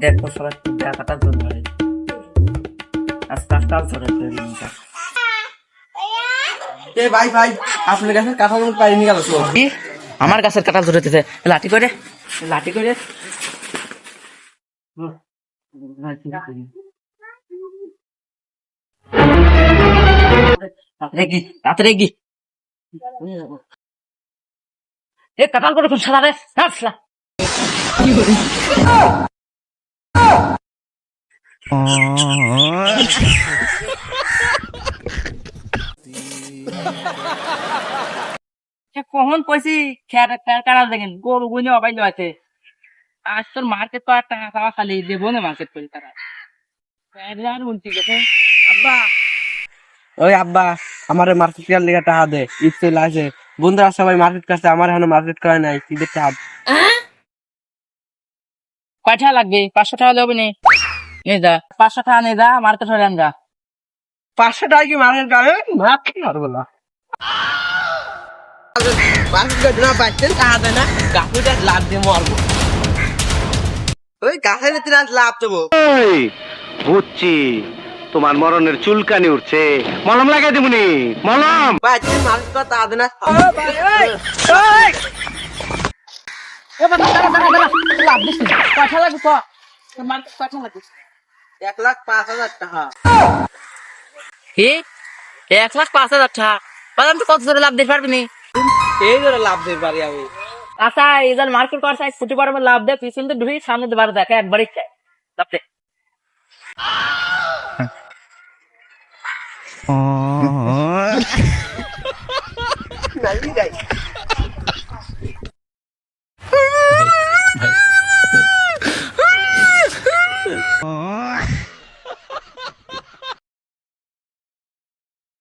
দেখো সবাই টাকাটা ধরে আস্তে আস্তে ধরে রিংটা। এ ভাই ভাই, আপনার কাছে কাঁঠাল মুখ পাই নিয়ে গেল তো। কি আমার গাছের কাঁঠাল ধরেতেছে, লাঠি করে লাঠি করে তাড়াতাড়ি কি এ কাঁঠাল করে কোন সাদা রে আসলা কখন কইছি কাঁঠাল দেখেন গরু গুনে অবাইল আছে। আজ তোর মার্কেট করার টাকা খাওয়া খালি দেবো না মার্কেট করি তারা বলছি গেছে আব্বা। ওই আব্বা, আমার মার্কেট করার লেগে টাকা দে, ইচ্ছে লাগছে। বন্ধুরা সবাই মার্কেট করছে, আমার এখনো মার্কেট করা নাই, কি দেখতে হাত। কয় টাকা লাগবে? 500 টাকা দেবে নি? এই যা 500 টাকা নিয়ে যা মার্কেট হয়ে আন যা। 500 টাকা কি মার্কেট করে? মার্কেট করবো না, মার্কেট করতে না পাচ্ছেন, টাকা দেয় না, গাছটা লাভ দিয়ে মরবো। ওই গাছের ভিতরে আজ লাভ দেবো। বুঝছি, তোমার মরণের চুলকানি উঠছে, মলম লাগাই দেবনি। মলম পাচ্ছেন মার্কেট করা টাকা দেয় না। লাভ দিস না। কয় টাকা লাগবে ক? তোর মার্কেট কয় টাকা লাগবে? 1,05,000 টাকা। কি 1,05,000 টাকা? বাদাম তো কত জোরে লাভ দিতে পারবি নি? এই ধরে লাভ দিতে পারি আমি। আচ্ছা এদের মার্কেট করার সাইজ ফুটি পারবে লাভ দে, পিছন তো ঢুকি সামনে তো বারো দেখা একবারই চাই লাভ দে। নাই